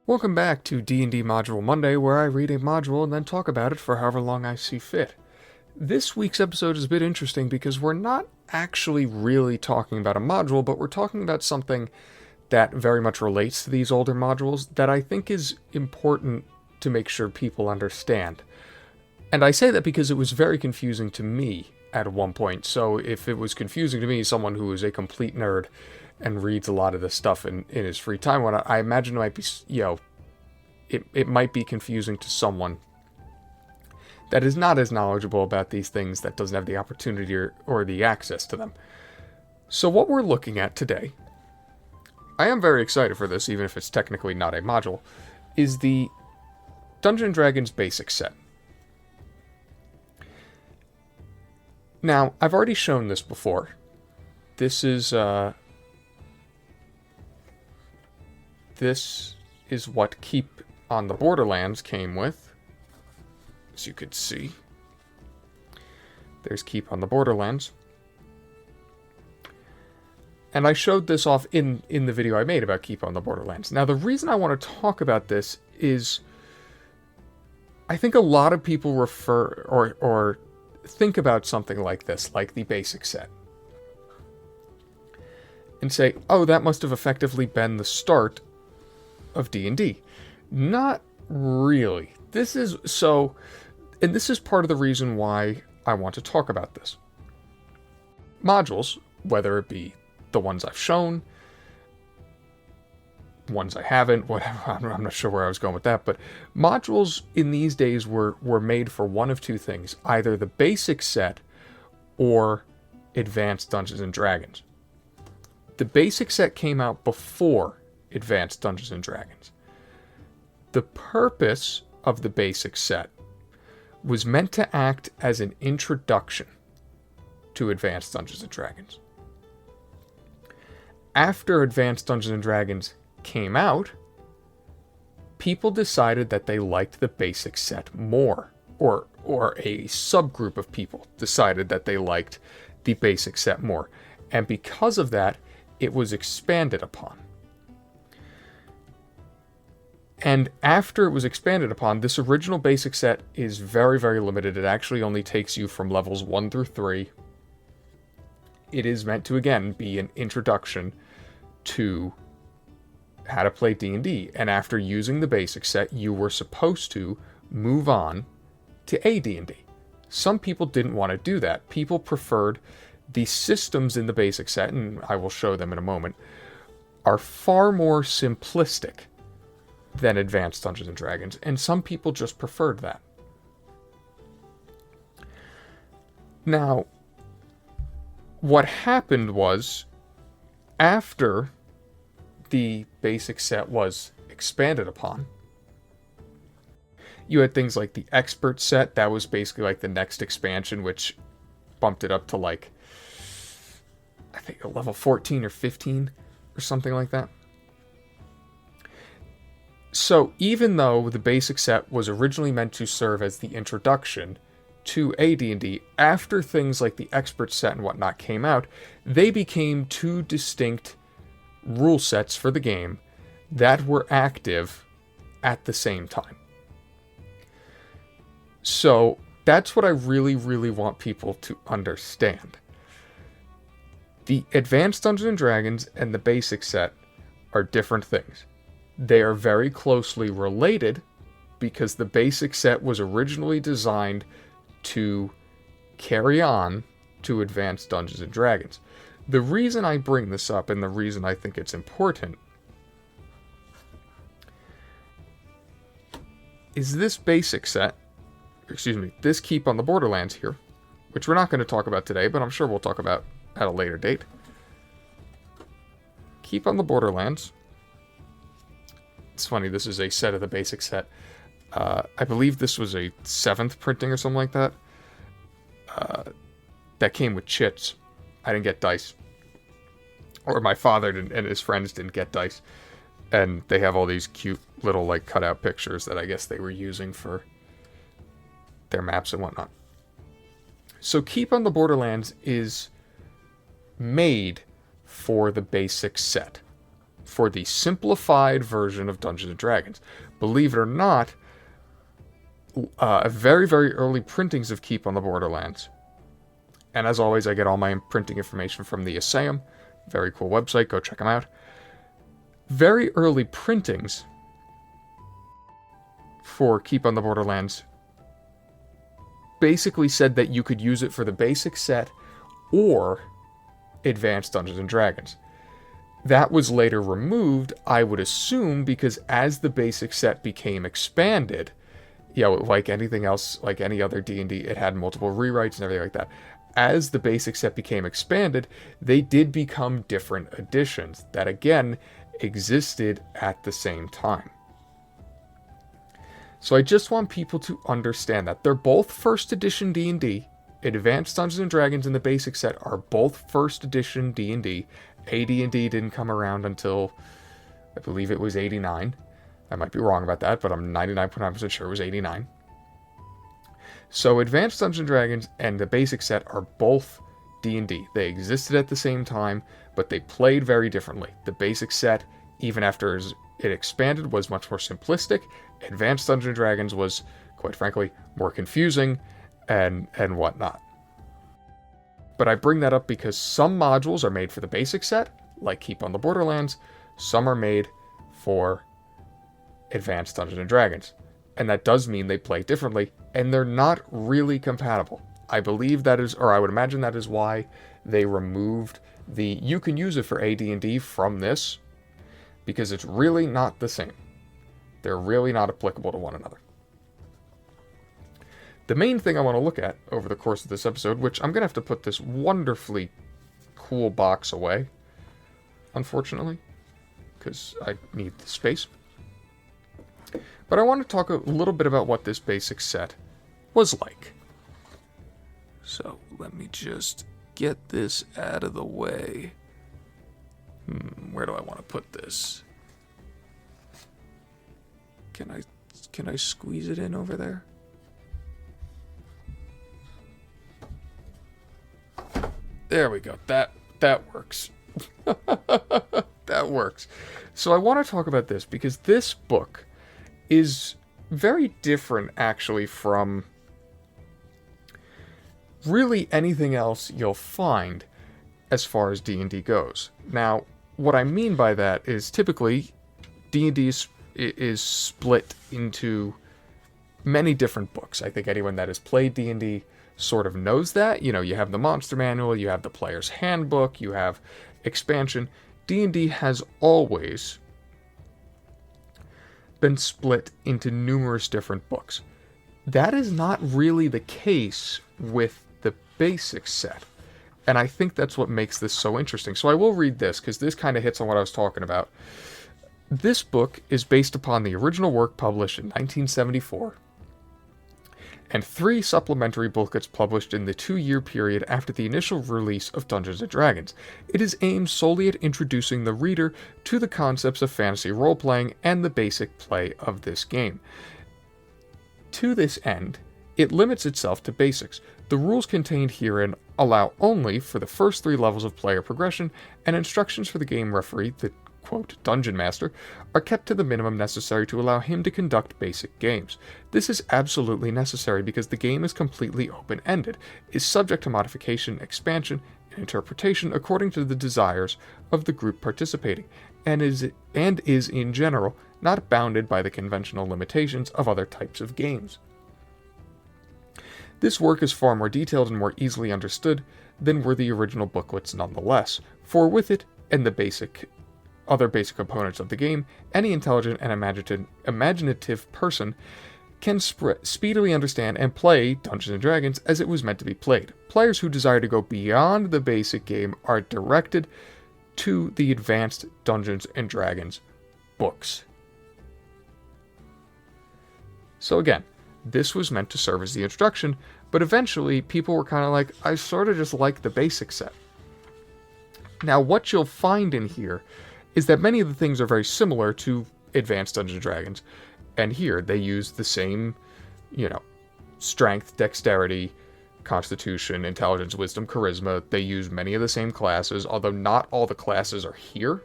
Welcome back to D&D Module Monday, where I read a module and then talk about it for however long I see fit. This week's episode is a bit interesting because we're not actually really talking about a module, but we're talking about something that very much relates to these older modules that I think is important to make sure people understand. And I say that because it was very confusing to me at one point, so if it was confusing to me, someone who is a complete nerd and reads a lot of this stuff in his free time, I imagine it might be, it might be confusing to someone that is not as knowledgeable about these things, that doesn't have the opportunity or the access to them. So what we're looking at today, I am very excited for this, even if it's technically not a module, is the Dungeons & Dragons basic set. Now, I've already shown this before. This is what Keep on the Borderlands came with. As you could see, there's Keep on the Borderlands. And I showed this off in the video I made about Keep on the Borderlands. Now, the reason I want to talk about this is I think a lot of people refer or think about something like this, like the basic set, and say, oh, that must have effectively been the start of D&D. Not really. This is part of the reason why I want to talk about this. Modules, whether it be the ones I've shown, ones I haven't, whatever, I'm not sure where I was going with that, but modules in these days were made for one of two things, either the basic set or Advanced Dungeons & Dragons. The basic set came out before Advanced Dungeons & Dragons. The purpose of the basic set was meant to act as an introduction to Advanced Dungeons & Dragons. After Advanced Dungeons & Dragons came out, people decided that they liked the basic set more, or a subgroup of people decided that they liked the basic set more, and because of that, it was expanded upon. And after it was expanded upon, this original basic set is very, very limited. It actually only takes you from levels 1 through 3. It is meant to, again, be an introduction to how to play D&D. And after using the basic set, you were supposed to move on to AD&D. Some people didn't want to do that. People preferred the systems in the basic set, and I will show them in a moment, are far more simplistic than Advanced Dungeons & Dragons, and some people just preferred that. Now, what happened was, after the basic set was expanded upon, you had things like the expert set. That was basically like the next expansion, which bumped it up to like, I think a level 14 or 15 or something like that. So even though the basic set was originally meant to serve as the introduction to AD&D, after things like the expert set and whatnot came out, they became two distinct rule sets for the game that were active at the same time. So that's what I really, really want people to understand. The Advanced Dungeons & Dragons and the basic set are different things. They are very closely related because the basic set was originally designed to carry on to Advanced Dungeons & Dragons. The reason I bring this up, and the reason I think it's important, is this basic set, this Keep on the Borderlands here, which we're not going to talk about today, but I'm sure we'll talk about at a later date. Keep on the Borderlands. It's funny, this is a set of the basic set. I believe this was a 7th printing or something like that. That came with chits. I didn't get dice. Or my father didn't, and his friends didn't get dice. And they have all these cute little like cutout pictures that I guess they were using for their maps and whatnot. So Keep on the Borderlands is made for the basic set. for the simplified version of Dungeons & Dragons. Believe it or not, very, very early printings of Keep on the Borderlands. And as always, I get all my printing information from the Assaeum. Very cool website, go check them out. Very early printings for Keep on the Borderlands basically said that you could use it for the basic set or Advanced Dungeons & Dragons. That was later removed, I would assume, because as the basic set became expanded, like anything else, like any other D&D, it had multiple rewrites and everything like that. As the basic set became expanded, they did become different editions that, again, existed at the same time. So I just want people to understand that they're both first edition D&D. Advanced Dungeons & Dragons and the basic set are both first edition D&D. AD&D didn't come around until, I believe it was 89. I might be wrong about that, but I'm 99.9% sure it was 89. So Advanced Dungeons & Dragons and the basic set are both D&D. They existed at the same time, but they played very differently. The basic set, even after it expanded, was much more simplistic. Advanced Dungeons & Dragons was, quite frankly, more confusing and whatnot. But I bring that up because some modules are made for the basic set, like Keep on the Borderlands. Some are made for Advanced Dungeons & Dragons. And that does mean they play differently, and they're not really compatible. I believe that is, or I would imagine that is why they removed the you can use it for AD&D from this, because it's really not the same. They're really not applicable to one another. The main thing I want to look at over the course of this episode, which I'm going to have to put this wonderfully cool box away, unfortunately, because I need the space. But I want to talk a little bit about what this basic set was like. So let me just get this out of the way. Where do I want to put this? Can I squeeze it in over there? There we go. That works. That works. So I want to talk about this because this book is very different, actually, from really anything else you'll find as far as D&D goes. Now, what I mean by that is typically D&D is split into many different books. I think anyone that has played D&D sort of knows that. You know, you have the monster manual, you have the player's handbook, you have expansion. D&D has always been split into numerous different books. That is not really the case with the basic set. And I think that's what makes this so interesting. So I will read this, because this kind of hits on what I was talking about. This book is based upon the original work published in 1974, and 3 supplementary booklets published in the 2-year period after the initial release of Dungeons & Dragons. It is aimed solely at introducing the reader to the concepts of fantasy role-playing and the basic play of this game. To this end, it limits itself to basics. The rules contained herein allow only for the first 3 levels of player progression, and instructions for the game referee, the quote, dungeon master, are kept to the minimum necessary to allow him to conduct basic games. This is absolutely necessary because the game is completely open-ended, is subject to modification, expansion, and interpretation according to the desires of the group participating, and is in general not bounded by the conventional limitations of other types of games. This work is far more detailed and more easily understood than were the original booklets nonetheless, for with it and the other basic components of the game, any intelligent and imaginative person can speedily understand and play Dungeons & Dragons as it was meant to be played. Players who desire to go beyond the basic game are directed to the Advanced Dungeons & Dragons books. So again, this was meant to serve as the introduction, but eventually people were kind of like, I sort of just like the basic set. Now, what you'll find in here is that many of the things are very similar to Advanced Dungeons & Dragons, and here they use the same, strength, dexterity, constitution, intelligence, wisdom, charisma. They use many of the same classes, although not all the classes are here.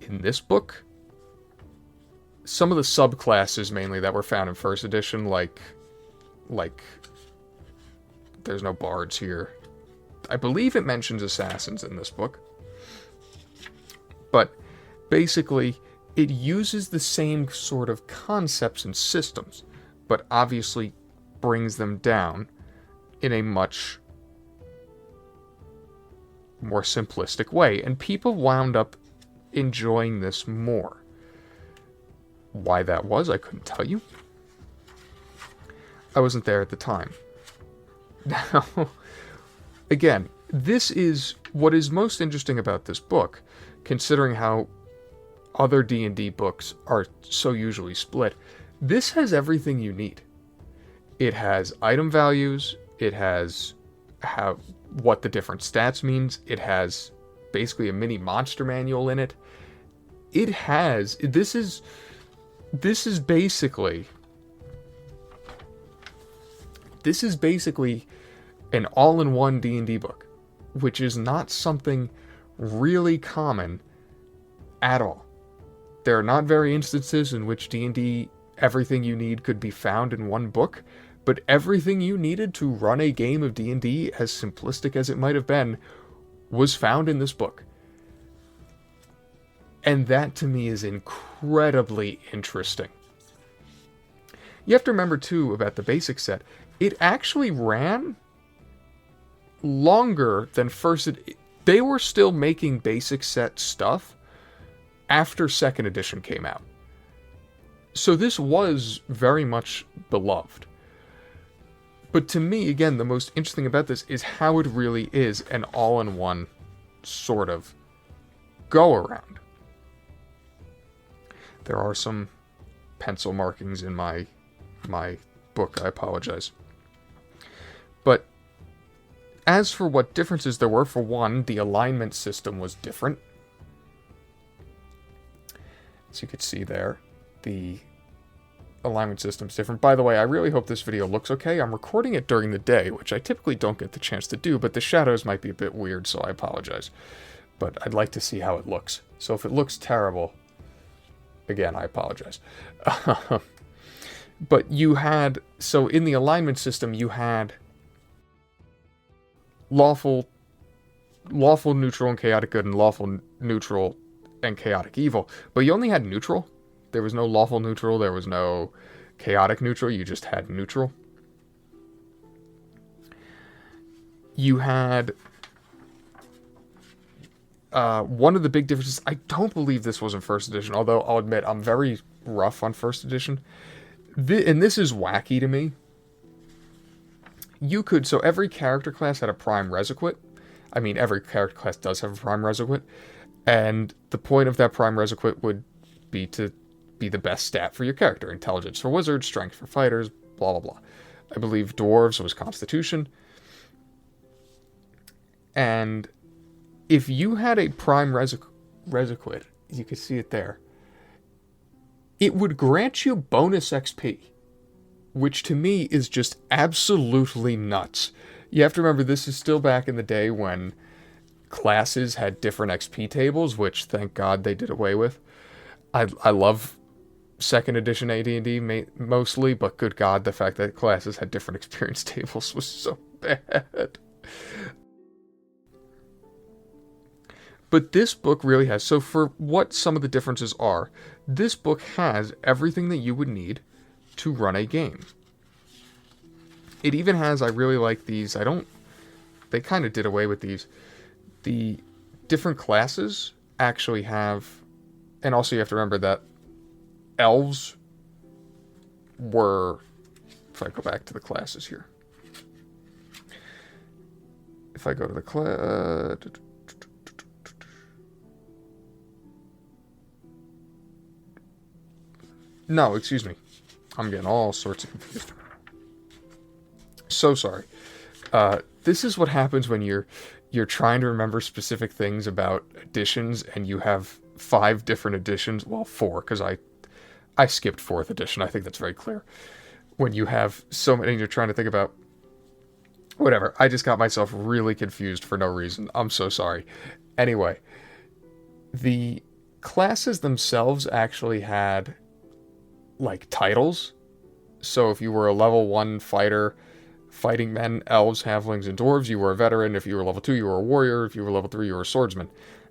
in this book, some of the subclasses mainly that were found in first edition, like there's no bards here. I believe it mentions assassins in this book. But basically, it uses the same sort of concepts and systems, but obviously brings them down in a much more simplistic way. And people wound up enjoying this more. Why that was, I couldn't tell you. I wasn't there at the time. Now, again, this is what is most interesting about this book, considering how other D&D books are so usually split. This has everything you need. It has item values, it has what the different stats means, it has basically a mini monster manual in it. This is basically an all-in-one D&D book, which is not something really common at all. There are not very instances in which D&D, everything you need could be found in one book, but everything you needed to run a game of D&D, as simplistic as it might have been, was found in this book. And that, to me, is incredibly interesting. You have to remember, too, about the basic set. It actually ran longer than first. They were still making basic set stuff after second edition came out. So this was very much beloved. But to me, again, the most interesting about this is how it really is an all-in-one sort of go-around. There are some pencil markings in my book, I apologize. But as for what differences there were, for one, the alignment system was different. As you can see there, the alignment system's different. By the way, I really hope this video looks okay. I'm recording it during the day, which I typically don't get the chance to do, but the shadows might be a bit weird, so I apologize. But I'd like to see how it looks. So if it looks terrible, again, I apologize. But you had, so in the alignment system, you had lawful, neutral, and chaotic good, and lawful, neutral, and chaotic evil. But you only had neutral. There was no lawful neutral, there was no chaotic neutral, you just had neutral. You had one of the big differences, I don't believe this was in first edition, although I'll admit I'm very rough on first edition. And this is wacky to me. So every character class had a prime resequit. I mean, every character class does have a prime resequit. And the point of that prime resequit would be to be the best stat for your character. Intelligence for wizards, strength for fighters, blah, blah, blah. I believe dwarves was constitution. And if you had a prime resequit, you can see it there, it would grant you bonus XP, which to me is just absolutely nuts. You have to remember, this is still back in the day when classes had different XP tables, which thank God they did away with. I love second edition AD&D mostly, but good God, the fact that classes had different experience tables was so bad. But this book really has, so for what some of the differences are, this book has everything that you would need to run a game. It even has, I really like these, they kind of did away with these. The different classes actually have, and also you have to remember that elves were, if I go back to the classes here, if I go to the class, no, excuse me, I'm getting all sorts of confused. So sorry. This is what happens when you're trying to remember specific things about editions and you have 5 different editions, well 4, because I skipped 4th edition, I think that's very clear. When you have so many, you're trying to think about, whatever, I just got myself really confused for no reason, I'm so sorry. Anyway, classes themselves actually had, like, titles. So if you were a level 1 fighter, fighting men, elves, halflings, and dwarves, you were a veteran. If you were level 2, you were a warrior. If you were level 3, you were a swordsman.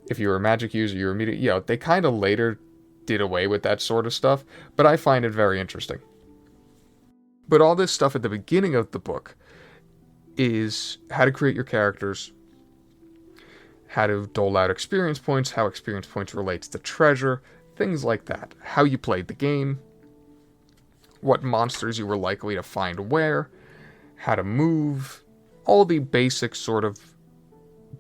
If you were a magic user, you were immediate. They kind of later did away with that sort of stuff, but I find it very interesting. But all this stuff at the beginning of the book is how to create your characters, how to dole out experience points, how experience points relates to treasure, things like that. How you played the game, what monsters you were likely to find where, how to move, all the basic sort of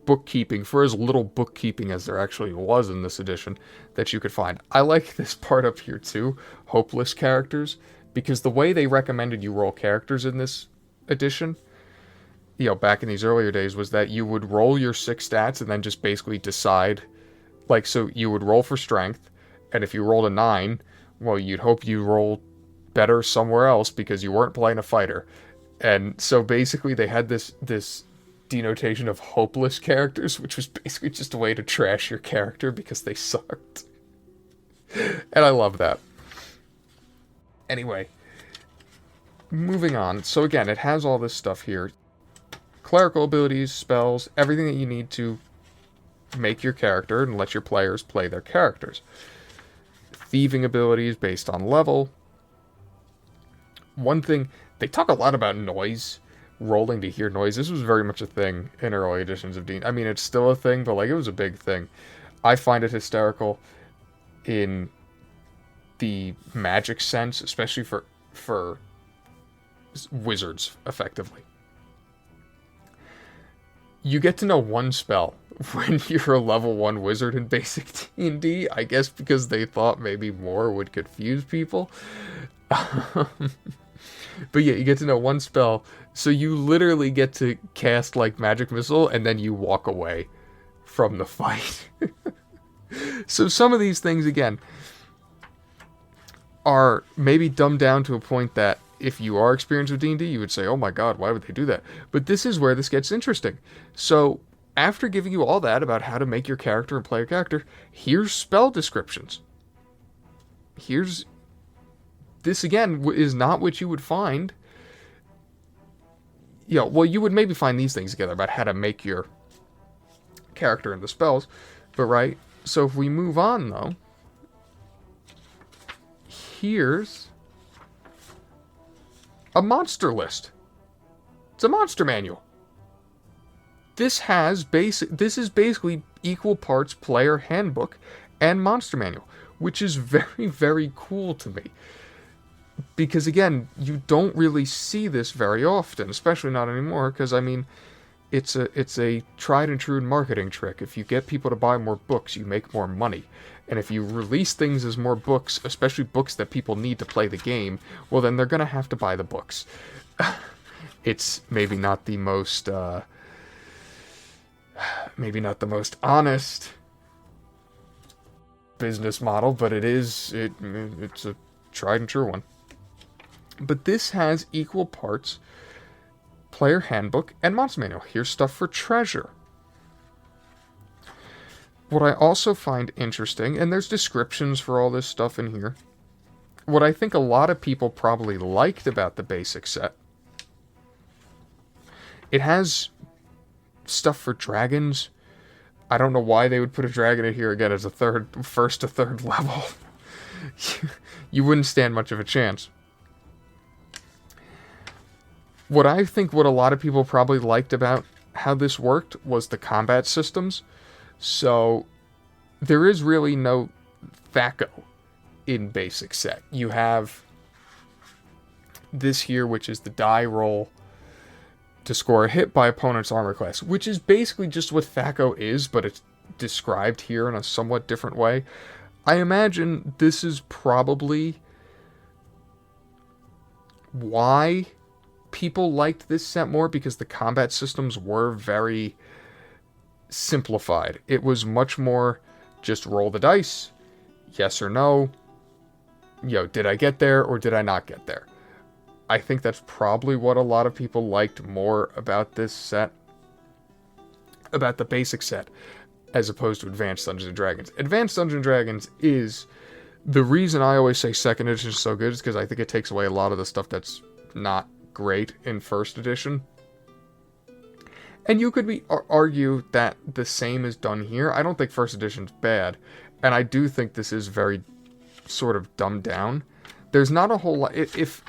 bookkeeping, for as little bookkeeping as there actually was in this edition, that you could find. I like this part up here too, hopeless characters, because the way they recommended you roll characters in this edition, back in these earlier days, was that you would roll your 6 stats and then just basically decide, so you would roll for strength, and if you rolled a 9, well, you'd hope you roll better somewhere else because you weren't playing a fighter. And so basically they had this denotation of hopeless characters, which was basically just a way to trash your character because they sucked. And I love that. Anyway, moving on. So again, it has all this stuff here. Clerical abilities, spells, everything that you need to make your character and let your players play their characters. Thieving abilities based on level. One thing, they talk a lot about noise, rolling to hear noise. This was very much a thing in early editions of D&D. I mean, it's still a thing, but it was a big thing. I find it hysterical in the magic sense, especially for wizards, effectively. You get to know one spell when you're a level 1 wizard in basic D&D, I guess because they thought maybe more would confuse people. But yeah, you get to know one spell, so you literally get to cast, magic missile, and then you walk away from the fight. So some of these things, again, are maybe dumbed down to a point that if you are experienced with D&D, you would say, oh my god, why would they do that? But this is where this gets interesting. So, after giving you all that about how to make your character and play your character, here's spell descriptions. This, again, is not what you would find. You would maybe find these things together about how to make your character and the spells. But, right? So, if we move on, though, here's a monster list. It's a monster manual. This is basically equal parts player handbook and monster manual, which is very, very cool to me. Because again, you don't really see this very often, especially not anymore, because I mean, it's a tried and true marketing trick. If you get people to buy more books, you make more money. And if you release things as more books, especially books that people need to play the game, well then they're going to have to buy the books. It's maybe not the most honest business model, but it's a tried and true one. But this has equal parts player handbook and monster manual. Here's stuff for treasure. What I also find interesting, and there's descriptions for all this stuff in here, what I think a lot of people probably liked about the basic set, it has stuff for dragons. I don't know why they would put a dragon in here again as first to third level. You wouldn't stand much of a chance. What a lot of people probably liked about how this worked was the combat systems. So, there is really no THAC0 in basic set. You have this here, which is the die roll to score a hit by opponent's armor class, which is basically just what THAC0 is, but it's described here in a somewhat different way. I imagine this is probably why people liked this set more, because the combat systems were very simplified. It was much more just roll the dice, yes or no, did I get there or did I not get there? I think that's probably what a lot of people liked more about this set, about the basic set. as opposed to Advanced Dungeons & Dragons. Advanced Dungeons & Dragons is... The reason I always say second edition is so good is because I think it takes away a lot of the stuff that's not great in first edition. And you could argue that the same is done here. I don't think first edition's bad. And I do think this is very sort of dumbed down. There's not a whole lot... If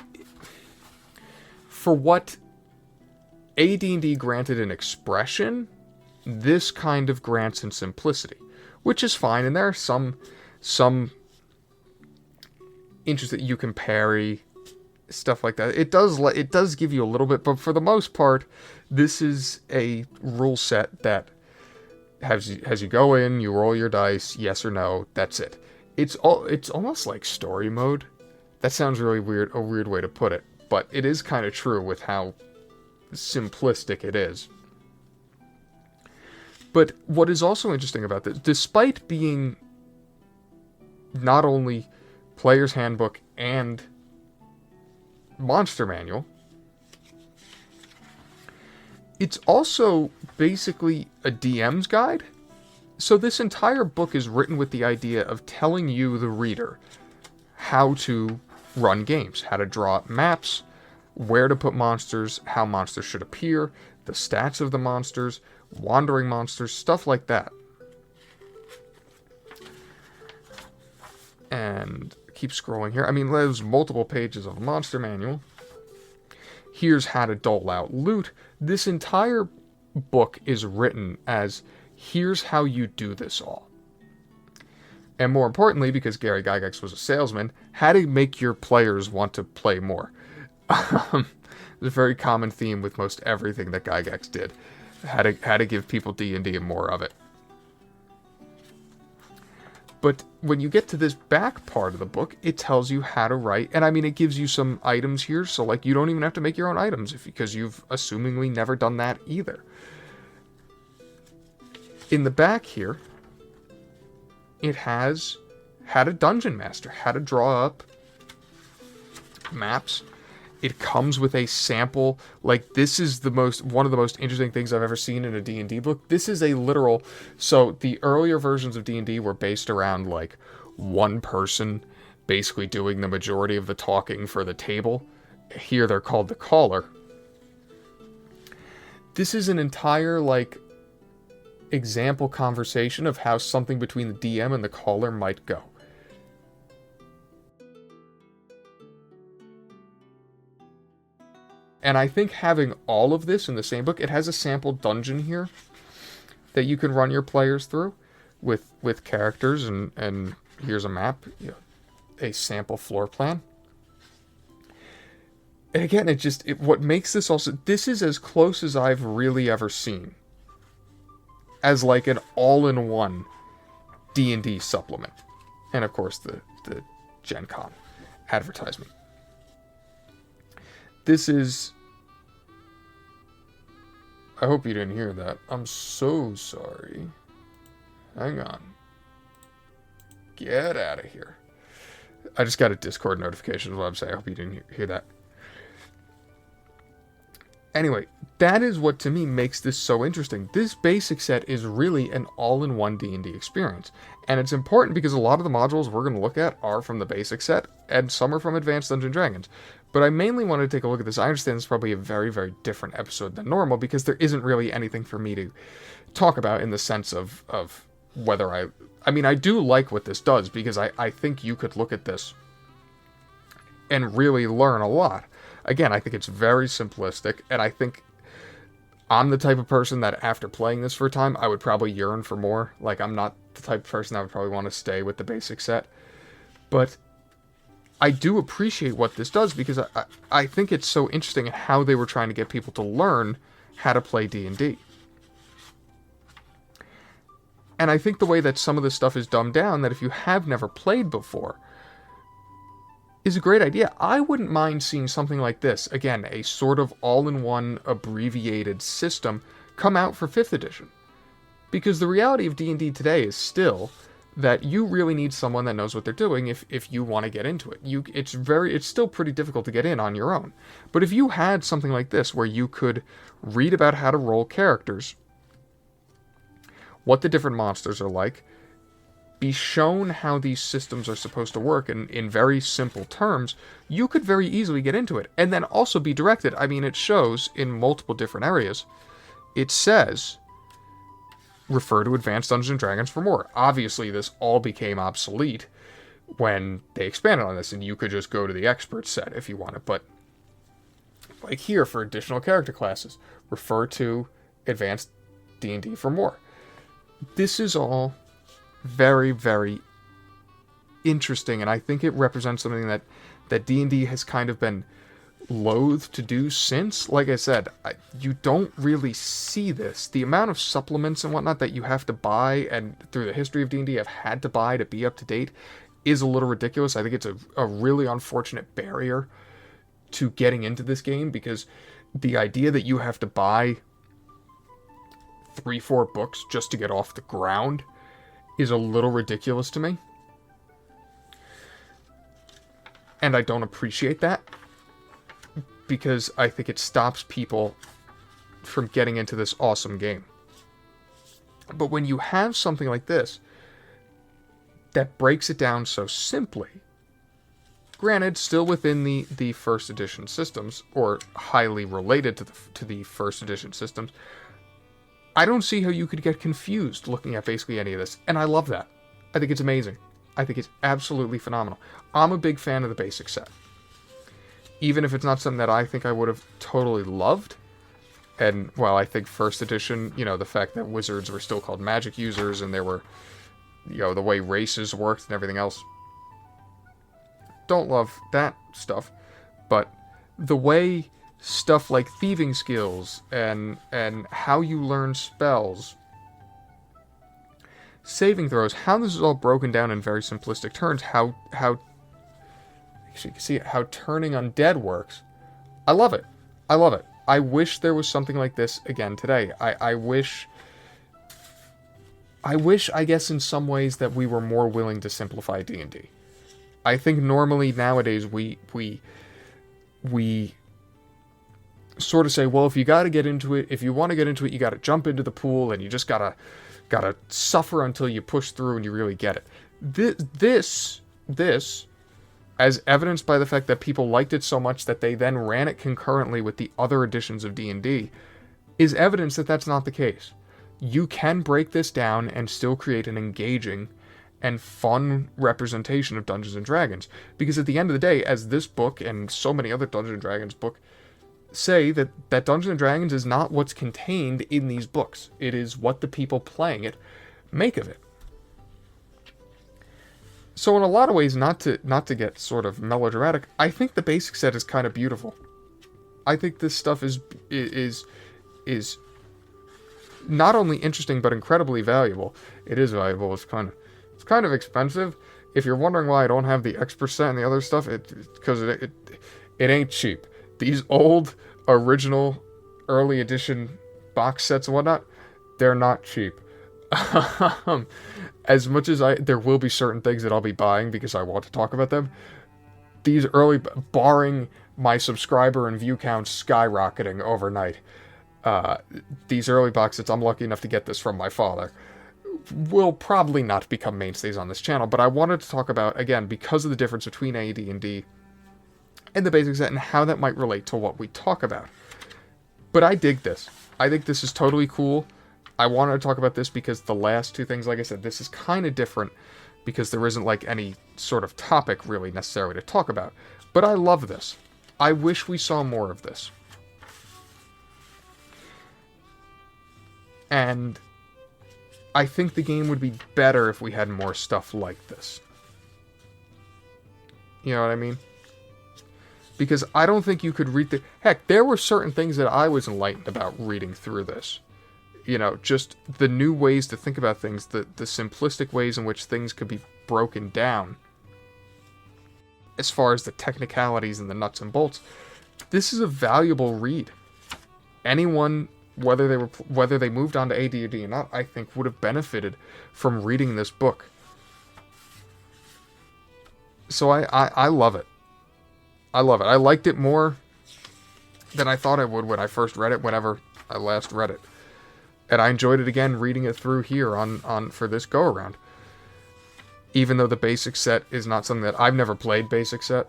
for what AD&D granted in expression, this kind of grants in simplicity, which is fine. And there are some interests that you can parry, stuff like that. It does give you a little bit, but for the most part, this is a rule set that has you go in, you roll your dice, yes or no, that's it. It's almost like story mode. That sounds really weird, a weird way to put it, but it is kind of true with how simplistic it is. But what is also interesting about this, despite being not only Player's Handbook and Monster Manual, it's also basically a DM's guide. So this entire book is written with the idea of telling you, the reader, how to run games, how to draw up maps, where to put monsters, how monsters should appear, the stats of the monsters, wandering monsters, stuff like that. And keep scrolling here. I mean, there's multiple pages of a monster manual. Here's how to dole out loot. This entire book is written as, here's how you do this all. And more importantly, because Gary Gygax was a salesman, how to make your players want to play more. It's a very common theme with most everything that Gygax did. How to give people D&D and more of it. But when you get to this back part of the book, it tells you how to write. And I mean, it gives you some items here. So like, you don't even have to make your own items because you've assumingly never done that either. In the back here, it has how to dungeon master, how to draw up maps. It comes with a sample. Like, this is one of the most interesting things I've ever seen in a D&D book. This is a literal... So, the earlier versions of D&D were based around, like, one person basically doing the majority of the talking for the table. Here, they're called the caller. This is an entire, like, example conversation of how something between the DM and the caller might go. And I think having all of this in the same book, it has a sample dungeon here that you can run your players through with characters, and here's a map, a sample floor plan. And again, what makes this also, this is as close as I've really ever seen as like an all-in-one D&D supplement. And of course the Gen Con advertisement. This is... I hope you didn't hear that. I'm so sorry. Hang on. Get out of here. I just got a Discord notification is what I'm saying. I hope you didn't hear that. Anyway, that is what to me makes this so interesting. This basic set is really an all-in-one D&D experience. And it's important because a lot of the modules we're going to look at are from the basic set, and some are from Advanced Dungeons & Dragons. But I mainly wanted to take a look at this. I understand it's probably a very, very different episode than normal because there isn't really anything for me to talk about in the sense of whether I mean, I do like what this does because I think you could look at this and really learn a lot. Again, I think it's very simplistic, and I think I'm the type of person that after playing this for a time, I would probably yearn for more. Like, I'm not the type of person that would probably want to stay with the basic set. But I do appreciate what this does because I think it's so interesting in how they were trying to get people to learn how to play D&D. And I think the way that some of this stuff is dumbed down, that if you have never played before, is a great idea. I wouldn't mind seeing something like this. Again, a sort of all-in-one abbreviated system come out for 5th edition. Because the reality of D&D today is still that you really need someone that knows what they're doing if you want to get into it. It's still pretty difficult to get in on your own. But if you had something like this where you could read about how to roll characters, what the different monsters are like, be shown how these systems are supposed to work in very simple terms, you could very easily get into it. And then also be directed. I mean, it shows in multiple different areas. It says, refer to Advanced Dungeons & Dragons for more. Obviously, this all became obsolete when they expanded on this, and you could just go to the expert set if you wanted. But, like here, for additional character classes, refer to Advanced D&D for more. This is all very, very interesting, and I think it represents something that D&D has kind of been loath to do since. Like I said, you don't really see this. The amount of supplements and whatnot that you have to buy, and through the history of D&D have had to buy to be up to date, is a little ridiculous. I think it's a really unfortunate barrier to getting into this game, because the idea that you have to buy 3-4 books just to get off the ground is a little ridiculous to me. And I don't appreciate that, because I think it stops people from getting into this awesome game. But when you have something like this that breaks it down so simply, granted, still within the first edition systems, or highly related to the first edition systems, I don't see how you could get confused looking at basically any of this, and I love that. I think it's amazing. I think it's absolutely phenomenal. I'm a big fan of the basic set. Even if it's not something that I think I would have totally loved, and, well, I think first edition, the fact that wizards were still called magic users, and there were, the way races worked and everything else. Don't love that stuff, but the way stuff like thieving skills and how you learn spells, saving throws, how this is all broken down in very simplistic terms, how actually you can see how turning undead works. I love it. I love it. I wish there was something like this again today. I wish, I guess, in some ways that we were more willing to simplify D&D. I think normally nowadays we sort of say, well, if you got to get into it, if you want to get into it, you got to jump into the pool, and you just gotta suffer until you push through and you really get it. This, as evidenced by the fact that people liked it so much that they then ran it concurrently with the other editions of D&D, is evidence that that's not the case. You can break this down and still create an engaging and fun representation of Dungeons & Dragons. Because at the end of the day, as this book and so many other Dungeons & Dragons books say, that Dungeons & Dragons is not what's contained in these books. It is what the people playing it make of it. So in a lot of ways, not to get sort of melodramatic, I think the basic set is kind of beautiful. I think this stuff is not only interesting but incredibly valuable. It is valuable. It's kind of expensive. If you're wondering why I don't have the expert set and the other stuff, because it ain't cheap. These old, original, early edition box sets and whatnot, they're not cheap. As much as there will be certain things that I'll be buying because I want to talk about them, these early, barring my subscriber and view counts skyrocketing overnight, these early box sets, I'm lucky enough to get this from my father, will probably not become mainstays on this channel. But I wanted to talk about, again, because of the difference between AD&D and the basic set and how that might relate to what we talk about. But I dig this. I think this is totally cool. I wanted to talk about this because the last two things, like I said, this is kind of different because there isn't like any sort of topic really necessarily to talk about. But I love this. I wish we saw more of this. And I think the game would be better if we had more stuff like this. You know what I mean? Because I don't think you could read heck, there were certain things that I was enlightened about reading through this. Just the new ways to think about things, the simplistic ways in which things could be broken down. As far as the technicalities and the nuts and bolts, this is a valuable read. Anyone, whether they moved on to AD&D or not, I think would have benefited from reading this book. So I love it. I love it. I liked it more than I thought I would when I first read it, whenever I last read it. And I enjoyed it again reading it through here on for this go around. Even though the basic set is not something that I've never played basic set,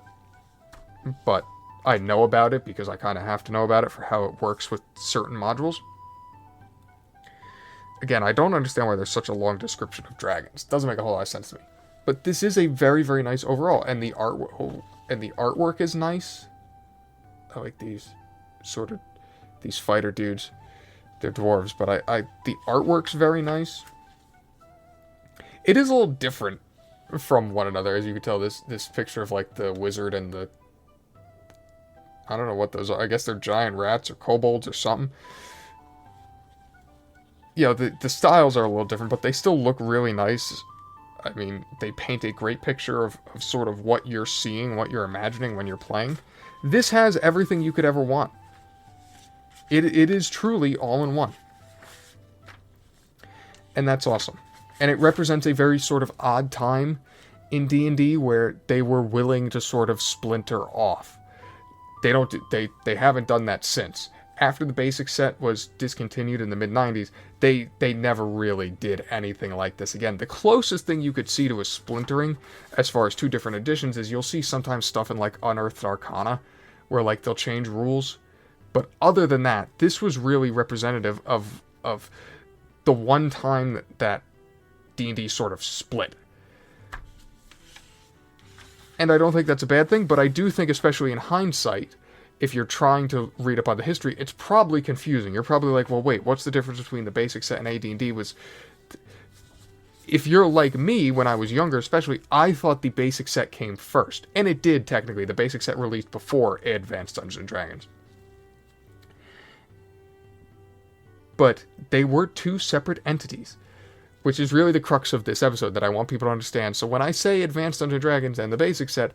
but I know about it because I kind of have to know about it for how it works with certain modules. Again, I don't understand why there's such a long description of dragons. It doesn't make a whole lot of sense to me. But this is a very, very nice overall, and the artwork is nice. I like these fighter dudes. They're dwarves, but the artwork's very nice. It is a little different from one another, as you can tell. This picture of like the wizard and the, I don't know what those are. I guess they're giant rats or kobolds or something. You know, the styles are a little different, but they still look really nice. I mean, they paint a great picture of sort of what you're seeing, what you're imagining when you're playing. This has everything you could ever want. It is truly all in one. And that's awesome. And it represents a very sort of odd time in D&D where they were willing to sort of splinter off. They haven't done that since. After the basic set was discontinued in the mid-90s, they never really did anything like this again. The closest thing you could see to a splintering, as far as two different editions, is you'll see sometimes stuff in like Unearthed Arcana, where like they'll change rules. But other than that, this was really representative of the one time that D&D sort of split. And I don't think that's a bad thing, but I do think, especially in hindsight, if you're trying to read up on the history, it's probably confusing. You're probably like, well, wait, what's the difference between the basic set and AD&D? If you're like me, when I was younger especially, I thought the basic set came first. And it did, technically. The basic set released before Advanced Dungeons & Dragons. But they were two separate entities, which is really the crux of this episode that I want people to understand. So when I say Advanced Dungeons & Dragons and the basic set,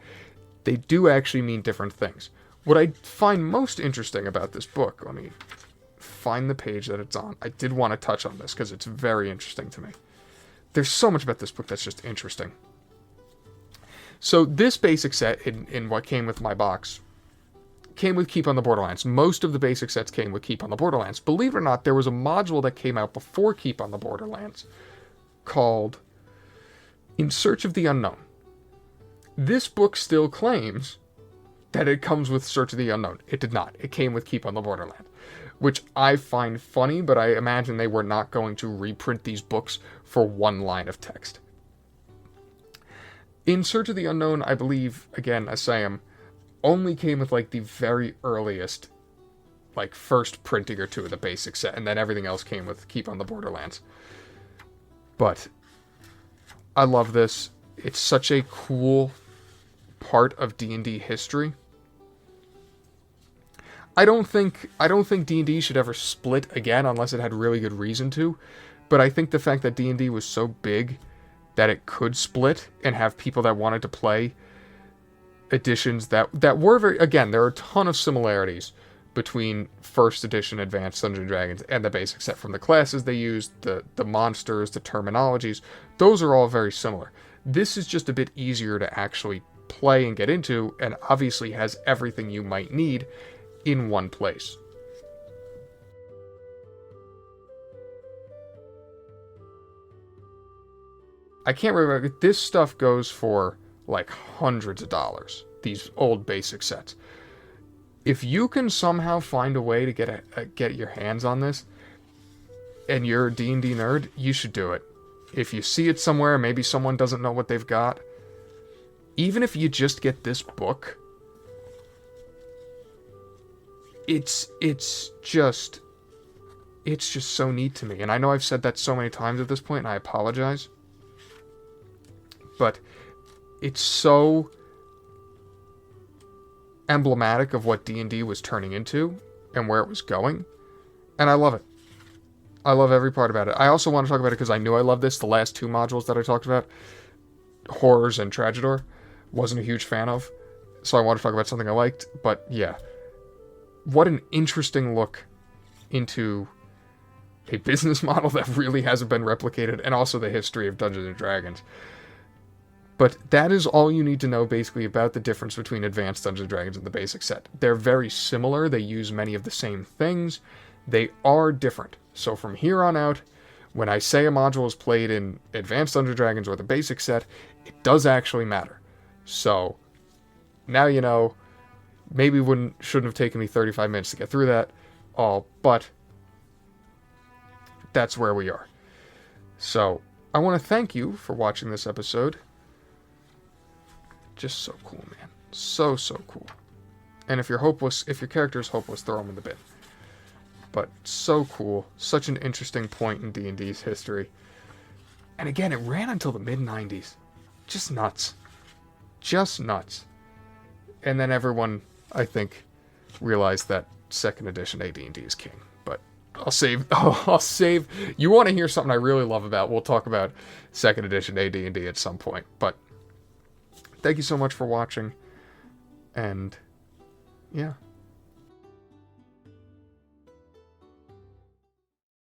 they do actually mean different things. What I find most interesting about this book, let me find the page that it's on. I did want to touch on this because it's very interesting to me. There's so much about this book that's just interesting. So this basic set, in what came with my box, came with Keep on the Borderlands. Most of the basic sets came with Keep on the Borderlands. Believe it or not, there was a module that came out before Keep on the Borderlands called In Search of the Unknown. This book still claims that it comes with Search of the Unknown. It did not. It came with Keep on the Borderland, which I find funny, but I imagine they were not going to reprint these books for one line of text. In Search of the Unknown, I believe, again, Asayam, only came with like the very earliest, like first printing or two of the basic set, and then everything else came with Keep on the Borderlands. But I love this. It's such a cool part of D&D history. I don't think D&D should ever split again unless it had really good reason to, but I think the fact that D&D was so big that it could split and have people that wanted to play editions that were very, again, there are a ton of similarities between first edition Advanced Dungeons & Dragons and the basic set, from the classes they used, the monsters, the terminologies. Those are all very similar. This is just a bit easier to actually play and get into, and obviously has everything you might need in one place. I can't remember, this stuff goes for like hundreds of dollars, these old basic sets. If you can somehow find a way to get your hands on this, and you're a D&D nerd, you should do it. If you see it somewhere, maybe someone doesn't know what they've got, even if you just get this book, it's just so neat to me. And I know I've said that so many times at this point, and I apologize. But it's so emblematic of what D&D was turning into and where it was going. And I love it. I love every part about it. I also want to talk about it because I knew I loved this. The last two modules that I talked about, Horrors and Tragedor, wasn't a huge fan of. So I want to talk about something I liked. But yeah, what an interesting look into a business model that really hasn't been replicated, and also the history of Dungeons & Dragons. But that is all you need to know basically about the difference between Advanced Dungeons & Dragons and the basic set. They're very similar. They use many of the same things. They are different. So from here on out, when I say a module is played in Advanced Dungeons & Dragons or the basic set, it does actually matter. So now you know. Maybe shouldn't have taken me 35 minutes to get through that all, but that's where we are. So I want to thank you for watching this episode. Just so cool, man. So cool. And if your character is hopeless, throw them in the bin. But so cool. Such an interesting point in D&D's history. And again, it ran until the mid-90s. Just nuts. Just nuts. And then everyone, I think, realized that 2nd edition AD&D is king. But I'll save. You want to hear something I really love about? We'll talk about 2nd edition AD&D at some point. But thank you so much for watching. And yeah.